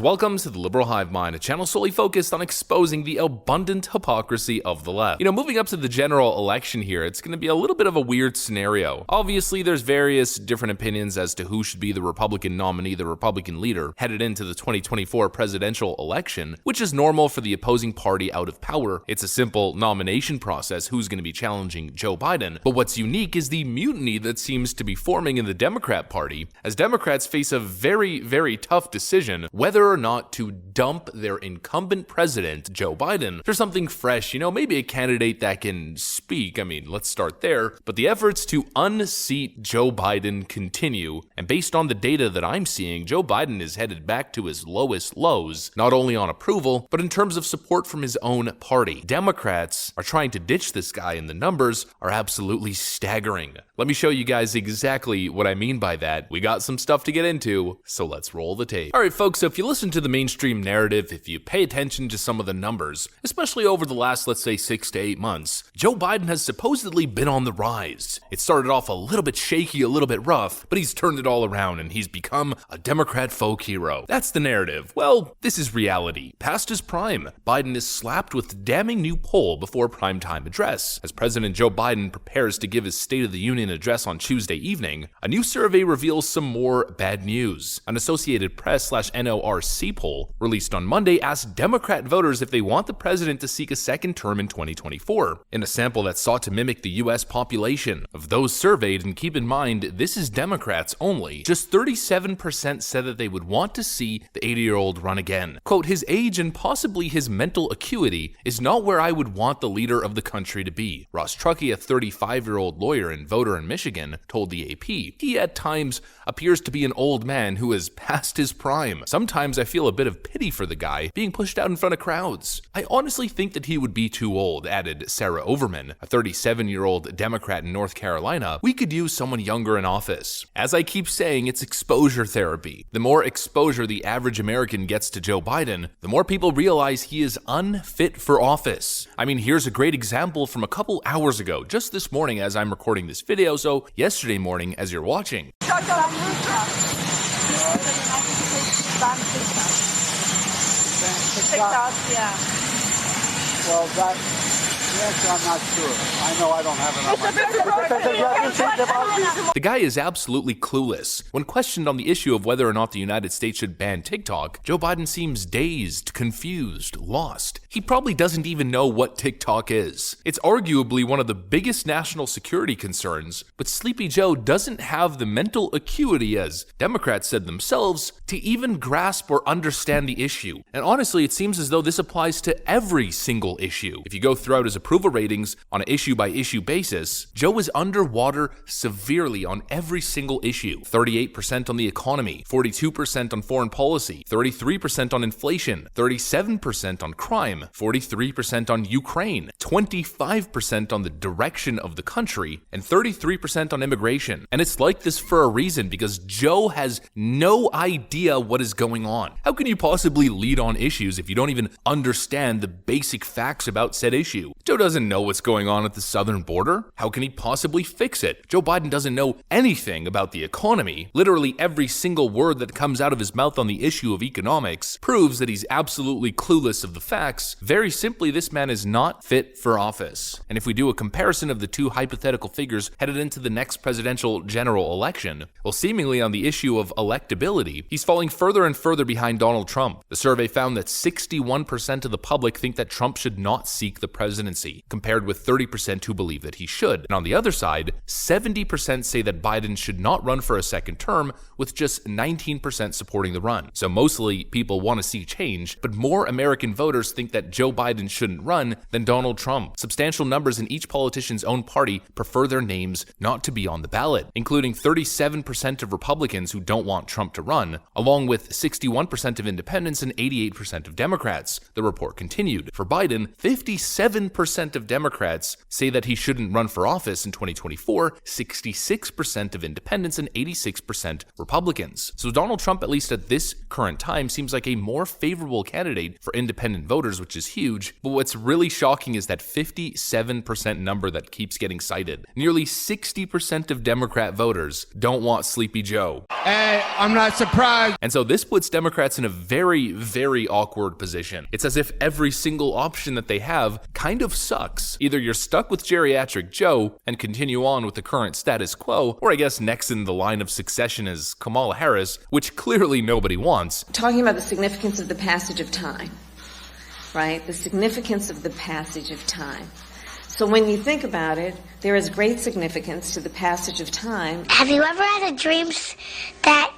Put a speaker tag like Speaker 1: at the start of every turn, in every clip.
Speaker 1: Welcome to the Liberal Hive Mind, a channel solely focused on exposing the abundant hypocrisy of the left. Moving up to the general election here, it's going to be a little bit of a weird scenario. Obviously, there's various different opinions as to who should be the Republican nominee, the Republican leader, headed into the 2024 presidential election, which is normal for the opposing party out of power. It's a simple nomination process, who's going to be challenging Joe Biden. But what's unique is the mutiny that seems to be forming in the Democrat Party, as Democrats face a very, very tough decision whether or not to dump their incumbent president, Joe Biden, for something fresh, maybe a candidate that can speak. Let's start there. But the efforts to unseat Joe Biden continue, and based on the data that I'm seeing, Joe Biden is headed back to his lowest lows, not only on approval, but in terms of support from his own party. Democrats are trying to ditch this guy, and the numbers are absolutely staggering. Let me show you guys exactly what I mean by that. We got some stuff to get into, so let's roll the tape. All right, folks, so if you listen to the mainstream narrative, if you pay attention to some of the numbers, especially over the last, let's say, 6 to 8 months, Joe Biden has supposedly been on the rise. It started off a little bit shaky, a little bit rough, but he's turned it all around and he's become a Democrat folk hero. That's the narrative. Well, this is reality. Past his prime, Biden is slapped with damning new poll before primetime address. As President Joe Biden prepares to give his State of the Union address on Tuesday evening, a new survey reveals some more bad news. An Associated Press/NORC poll released on Monday asked Democrat voters if they want the president to seek a second term in 2024. In a sample that sought to mimic the U.S. population, of those surveyed, and keep in mind, this is Democrats only, just 37% said that they would want to see the 80-year-old run again. Quote, "His age and possibly his mental acuity is not where I would want the leader of the country to be," Ross Truckee, a 35-year-old lawyer and voter in Michigan, told the AP. "He at times appears to be an old man who is past his prime. Sometimes I feel a bit of pity for the guy being pushed out in front of crowds. I honestly think that he would be too old," added Sarah Overman, a 37-year-old Democrat in North Carolina. "We could use someone younger in office." As I keep saying, it's exposure therapy. The more exposure the average American gets to Joe Biden, the more people realize he is unfit for office. Here's a great example from a couple hours ago, just this morning as I'm recording this video, so yesterday morning as you're watching.
Speaker 2: TikTok, yeah.
Speaker 3: Well, yes, I'm not sure. I know I don't have it on my...
Speaker 1: The guy is absolutely clueless. When questioned on the issue of whether or not the United States should ban TikTok, Joe Biden seems dazed, confused, lost. He probably doesn't even know what TikTok is. It's arguably one of the biggest national security concerns, but Sleepy Joe doesn't have the mental acuity, as Democrats said themselves, to even grasp or understand the issue. And honestly, it seems as though this applies to every single issue. If you go throughout his approval ratings on an issue-by-issue basis, Joe is underwater severely on every single issue. 38% on the economy, 42% on foreign policy, 33% on inflation, 37% on crime, 43% on Ukraine, 25% on the direction of the country, and 33% on immigration. And it's like this for a reason, because Joe has no idea what is going on. How can you possibly lead on issues if you don't even understand the basic facts about said issue? Joe doesn't know what's going on at the southern border. How can he possibly fix it? Joe Biden doesn't know anything about the economy. Literally every single word that comes out of his mouth on the issue of economics proves that he's absolutely clueless of the facts. Very simply, this man is not fit for office. And if we do a comparison of the two hypothetical figures headed into the next presidential general election, well, seemingly on the issue of electability, he's falling further and further behind Donald Trump. The survey found that 61% of the public think that Trump should not seek the presidency, compared with 30% who believe that he should. And on the other side, 70% say that Biden should not run for a second term, with just 19% supporting the run. So mostly people want to see change, but more American voters think that Joe Biden shouldn't run than Donald Trump. Substantial numbers in each politician's own party prefer their names not to be on the ballot, including 37% of Republicans who don't want Trump to run, along with 61% of independents and 88% of Democrats. The report continued. For Biden, 57% 40% of Democrats say that he shouldn't run for office in 2024, 66% of independents, and 86% Republicans. So Donald Trump, at least at this current time, seems like a more favorable candidate for independent voters, which is huge. But what's really shocking is that 57% number that keeps getting cited. Nearly 60% of Democrat voters don't want Sleepy Joe.
Speaker 2: Hey, I'm not surprised.
Speaker 1: And so this puts Democrats in a very, very awkward position. It's as if every single option that they have kind of sucks. Either you're stuck with Geriatric Joe and continue on with the current status quo, or I guess next in the line of succession is Kamala Harris, which clearly nobody wants.
Speaker 4: Talking about the significance of the passage of time, right? The significance of the passage of time. So when you think about it, there is great significance to the passage of time.
Speaker 5: Have you ever had a dream that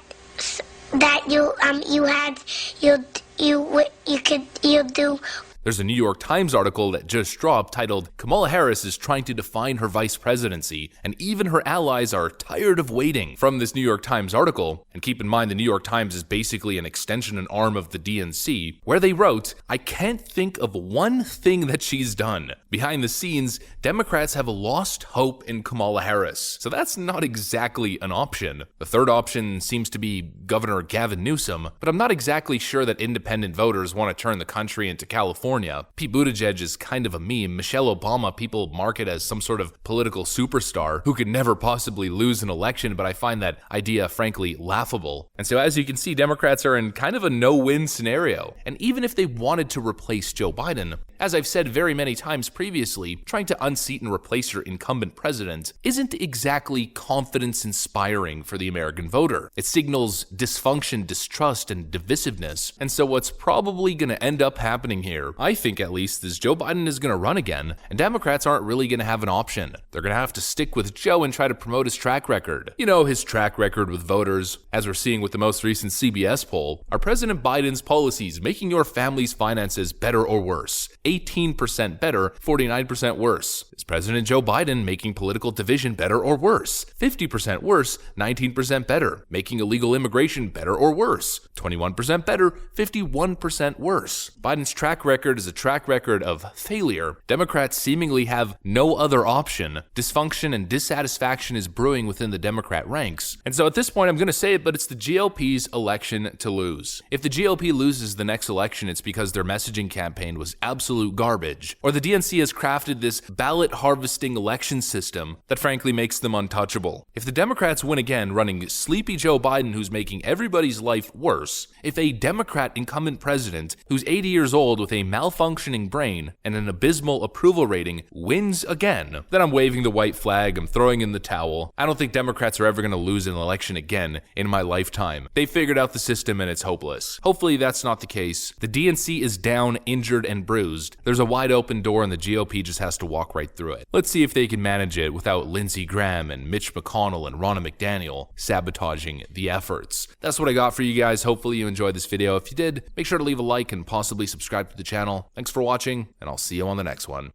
Speaker 5: you do?
Speaker 1: There's a New York Times article that just dropped titled, "Kamala Harris is trying to define her vice presidency, and even her allies are tired of waiting," from this New York Times article. And keep in mind, the New York Times is basically an extension and arm of the DNC, where they wrote, "I can't think of one thing that she's done. Behind the scenes, Democrats have lost hope in Kamala Harris." So that's not exactly an option. The third option seems to be Governor Gavin Newsom, but I'm not exactly sure that independent voters want to turn the country into California. Pete Buttigieg is kind of a meme. Michelle Obama, people market as some sort of political superstar who could never possibly lose an election, but I find that idea frankly laughable. And so as you can see, Democrats are in kind of a no-win scenario. And even if they wanted to replace Joe Biden, as I've said very many times previously, trying to unseat and replace your incumbent president isn't exactly confidence-inspiring for the American voter. It signals dysfunction, distrust, and divisiveness. And so what's probably going to end up happening here, I think at least, is Joe Biden is going to run again, and Democrats aren't really going to have an option. They're going to have to stick with Joe and try to promote his track record. You know, his track record with voters, as we're seeing with the most recent CBS poll. Are President Biden's policies making your family's finances better or worse? 18% better, 49% worse. Is President Joe Biden making political division better or worse? 50% worse, 19% better. Making illegal immigration better or worse? 21% better, 51% worse. Biden's track record is a track record of failure. Democrats seemingly have no other option. Dysfunction and dissatisfaction is brewing within the Democrat ranks. And so at this point, I'm going to say it, but it's the GOP's election to lose. If the GOP loses the next election, it's because their messaging campaign was absolute garbage, or the DNC has crafted this ballot harvesting election system that frankly makes them untouchable. If the Democrats win again, running Sleepy Joe Biden, who's making everybody's life worse, if a Democrat incumbent president who's 80 years old with a malfunctioning brain and an abysmal approval rating wins again, then I'm waving the white flag, I'm throwing in the towel. I don't think Democrats are ever going to lose an election again in my lifetime. They figured out the system and it's hopeless. Hopefully that's not the case. The DNC is down, injured, and bruised. There's a wide open door and the GOP just has to walk right through it. Let's see if they can manage it without Lindsey Graham and Mitch McConnell and Ronna McDaniel sabotaging the efforts. That's what I got for you guys. Hopefully you enjoyed this video. If you did, make sure to leave a like and possibly subscribe to the channel. Thanks for watching, and I'll see you on the next one.